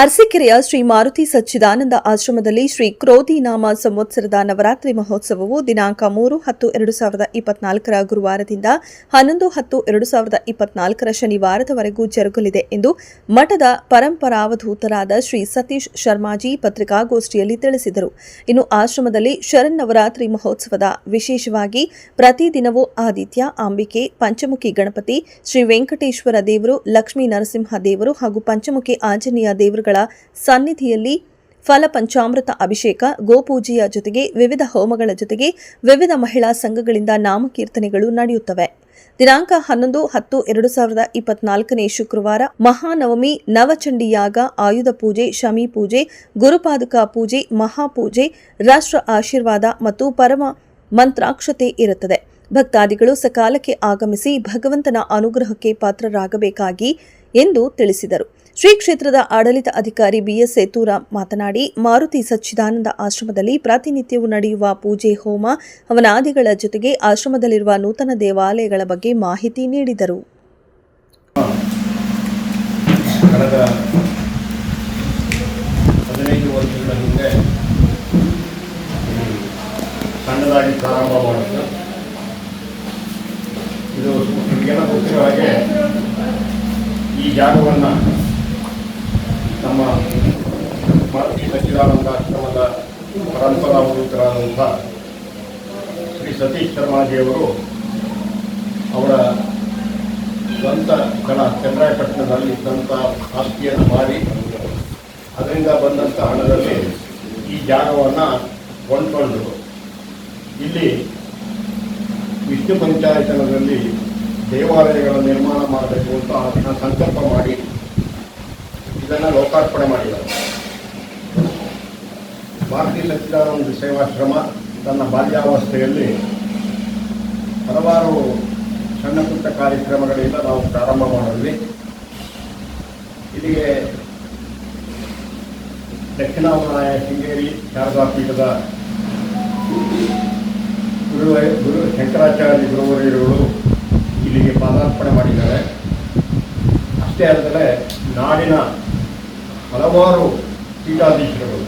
ಅರಸೀಕೆರೆಯ ಶ್ರೀ ಮಾರುತಿ ಸಚ್ಚಿದಾನಂದ ಆಶ್ರಮದಲ್ಲಿ ಶ್ರೀ ಕ್ರೋಧಿ ನಾಮ ಸಂವತ್ಸರದ ನವರಾತ್ರಿ ಮಹೋತ್ಸವವು ದಿನಾಂಕ 3-10-2024 ಗುರುವಾರದಿಂದ 11-10-2024 ಶನಿವಾರದವರೆಗೂ ಜರುಗಲಿದೆ ಎಂದು ಮಠದ ಪರಂಪರಾವಧೂತರಾದ ಶ್ರೀ ಸತೀಶ್ ಶರ್ಮಾಜಿ ಪತ್ರಿಕಾಗೋಷ್ಠಿಯಲ್ಲಿ ತಿಳಿಸಿದರು. ಇನ್ನು ಆಶ್ರಮದಲ್ಲಿ ಶರನ್ನವರಾತ್ರಿ ಮಹೋತ್ಸವದ ವಿಶೇಷವಾಗಿ ಪ್ರತಿದಿನವೂ ಆದಿತ್ಯ, ಅಂಬಿಕೆ, ಪಂಚಮುಖಿ ಗಣಪತಿ, ಶ್ರೀ ವೆಂಕಟೇಶ್ವರ ದೇವರು, ಲಕ್ಷ್ಮೀ ನರಸಿಂಹ ದೇವರು ಹಾಗೂ ಪಂಚಮುಖಿ ಆಂಜನೇಯ ದೇವರುಗಳ ಸನ್ನಿಧಿಯಲ್ಲಿ ಫಲ ಪಂಚಾಮೃತ ಅಭಿಷೇಕ, ಗೋಪೂಜೆಯ ಜೊತೆಗೆ ವಿವಿಧ ಹೋಮಗಳ ಜೊತೆಗೆ ವಿವಿಧ ಮಹಿಳಾ ಸಂಘಗಳಿಂದ ನಾಮಕೀರ್ತನೆಗಳು ನಡೆಯುತ್ತವೆ. ದಿನಾಂಕ 11-10-2024 ಶುಕ್ರವಾರ ಮಹಾನವಮಿ, ನವಚಂಡಿಯಾಗ, ಆಯುಧ ಪೂಜೆ, ಶಮಿ ಪೂಜೆ, ಗುರುಪಾದುಕಾ ಪೂಜೆ, ಮಹಾಪೂಜೆ, ರಾಷ್ಟ್ರ ಆಶೀರ್ವಾದ ಮತ್ತು ಪರಮ ಮಂತ್ರಾಕ್ಷತೆ ಇರುತ್ತದೆ. ಭಕ್ತಾದಿಗಳು ಸಕಾಲಕ್ಕೆ ಆಗಮಿಸಿ ಭಗವಂತನ ಅನುಗ್ರಹಕ್ಕೆ ಪಾತ್ರರಾಗಬೇಕಾಗಿ ಎಂದು ತಿಳಿಸಿದರು. ಶ್ರೀ ಕ್ಷೇತ್ರದ ಆಡಳಿತ ಅಧಿಕಾರಿ ಬಿಎಸ್ ಸೇತೂರ ಮಾತನಾಡಿ, ಮಾರುತಿ ಸಚ್ಚಿದಾನಂದ ಆಶ್ರಮದಲ್ಲಿ ಪ್ರತಿನಿತ್ಯವೂ ನಡೆಯುವ ಪೂಜೆ, ಹೋಮ, ಹವನಾದಿಗಳ ಜೊತೆಗೆ ಆಶ್ರಮದಲ್ಲಿರುವ ನೂತನ ದೇವಾಲಯಗಳ ಬಗ್ಗೆ ಮಾಹಿತಿ ನೀಡಿದರು. ಕಳೆದ 15 ವರ್ಷಗಳ ಹಿಂದೆ ಸಣ್ಣದಾಗಿ ಪ್ರಾರಂಭ ಮಾಡಿದ್ದು. ಇದು ನಿಮಗೆಲ್ಲ ಗೊತ್ತಿರೋ ಹಾಗೆ ಈ ಜಾಗವನ್ನು ನಮ್ಮ ಮಾರುತಿ ಸಚ್ಚಿದಾನಂದ ಆಶ್ರಮದ ಪರಂಪರಾವಧೂತರಾದಂಥ ಶ್ರೀ ಸತೀಶ್ ಶರ್ಮಾಜಿಯವರು ಅವರ ಸ್ವಂತ ಸ್ಥಳ ಚನ್ನರಾಯಪಟ್ಟಣದಲ್ಲಿ ಇದ್ದಂಥ ಆಸ್ತಿಯನ್ನು ಮಾರಿ ಅದರಿಂದ ಬಂದಂಥ ಹಣದಲ್ಲಿ ಈ ಜಾಗವನ್ನು ಕೊಂಡ್ಕೊಂಡು ಇಲ್ಲಿ ವಿಷ್ಣು ಪಂಚಾಯತನದಲ್ಲಿ ದೇವಾಲಯಗಳ ನಿರ್ಮಾಣ ಮಾಡಬೇಕು ಅಂತ ಅದನ್ನು ಸಂಕಲ್ಪ ಮಾಡಿ ಇದನ್ನು ಲೋಕಾರ್ಪಣೆ ಮಾಡಿದ್ದಾರೆ. ಮಾರುತಿ ಸಚ್ಚಿದಾನಂದ ಸೇವಾಶ್ರಮ ತನ್ನ ಬಾಲ್ಯಾವಸ್ಥೆಯಲ್ಲಿ ಹಲವಾರು ಸಣ್ಣ ಪುಟ್ಟ ಕಾರ್ಯಕ್ರಮಗಳಿಂದ ನಾವು ಪ್ರಾರಂಭ ಮಾಡಿದ್ವಿ. ಇಲ್ಲಿಗೆ ದಕ್ಷಿಣಾಮನಾಯ ಶೃಂಗೇರಿ ಶಾರದಾ ಪೀಠದ ಗುರು ಶಂಕರಾಚಾರ್ಯ ಗುರುವರಿಯರು ಇಲ್ಲಿಗೆ ಪಾದಾರ್ಪಣೆ ಮಾಡಿದ್ದಾರೆ. ಅಷ್ಟೇ ಅಲ್ಲದೆ ನಾಡಿನ ಹಲವಾರು ಪೀಠಾಧೀಶರುಗಳು,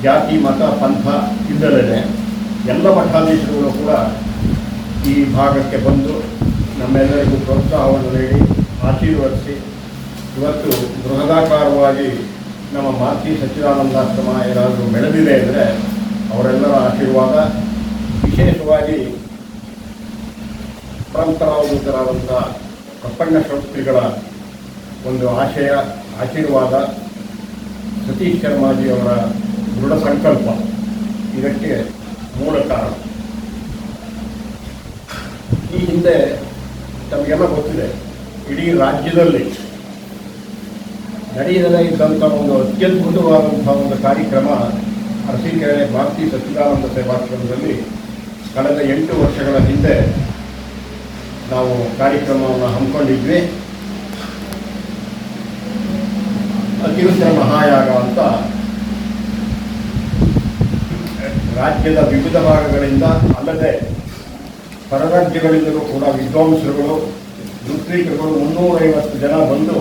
ಜಾತಿ, ಮತ, ಪಂಥ ಇದ್ದಲ್ಲದೆ ಎಲ್ಲ ಮಠಾಧೀಶರುಗಳು ಕೂಡ ಈ ಭಾಗಕ್ಕೆ ಬಂದು ನಮ್ಮೆಲ್ಲರಿಗೂ ಪ್ರೋತ್ಸಾಹವನ್ನು ನೀಡಿ ಆಶೀರ್ವದಿಸಿ ಇವತ್ತು ಬೃಹದಾಕಾರವಾಗಿ ನಮ್ಮ ಮಾರುತಿ ಸಚ್ಚಿದಾನಂದಾಶ್ರಮ ಏನಾದರೂ ಬೆಳೆದಿದೆ ಅಂದರೆ ಅವರೆಲ್ಲರ ಆಶೀರ್ವಾದ. ವಿಶೇಷವಾಗಿ ಪರಂಪರಾವಧೂತರಾದಂಥ ಕಪ್ಪಣ್ಣ ಶಾಸ್ತ್ರಿಗಳ ಒಂದು ಆಶೀರ್ವಾದ, ಸತೀಶ್ ಶರ್ಮಾಜಿಯವರ ದೃಢ ಸಂಕಲ್ಪ ಇದಕ್ಕೆ ಮೂಲ ಕಾರಣ. ಈ ಹಿಂದೆ ತಮಗೆಲ್ಲ ಗೊತ್ತಿದೆ, ಇಡೀ ರಾಜ್ಯದಲ್ಲಿ ನಡೆಯದೇ ಇದ್ದಂಥ ಒಂದು ಅತ್ಯದ್ಭುತವಾದಂಥ ಒಂದು ಕಾರ್ಯಕ್ರಮ ಅರಸೀಕೆರೆ ಮಾರುತಿ ಸಚ್ಚಿದಾನಂದ ಸೇವಾಶ್ರಮದಲ್ಲಿ ಕಳೆದ 8 ವರ್ಷಗಳ ಹಿಂದೆ ನಾವು ಕಾರ್ಯಕ್ರಮವನ್ನು ಹಮ್ಮಿಕೊಂಡಿದ್ವಿ. ಅತಿರುದ್ರ ಮಹಾಯಾಗ ಅಂತ ರಾಜ್ಯದ ವಿವಿಧ ಭಾಗಗಳಿಂದ ಅಲ್ಲದೆ ಹೊರರಾಜ್ಯಗಳಿಂದಲೂ ಕೂಡ ವಿದ್ವಾಂಸರುಗಳು, ಋತ್ವಿಕರುಗಳು 350 ಜನ ಬಂದು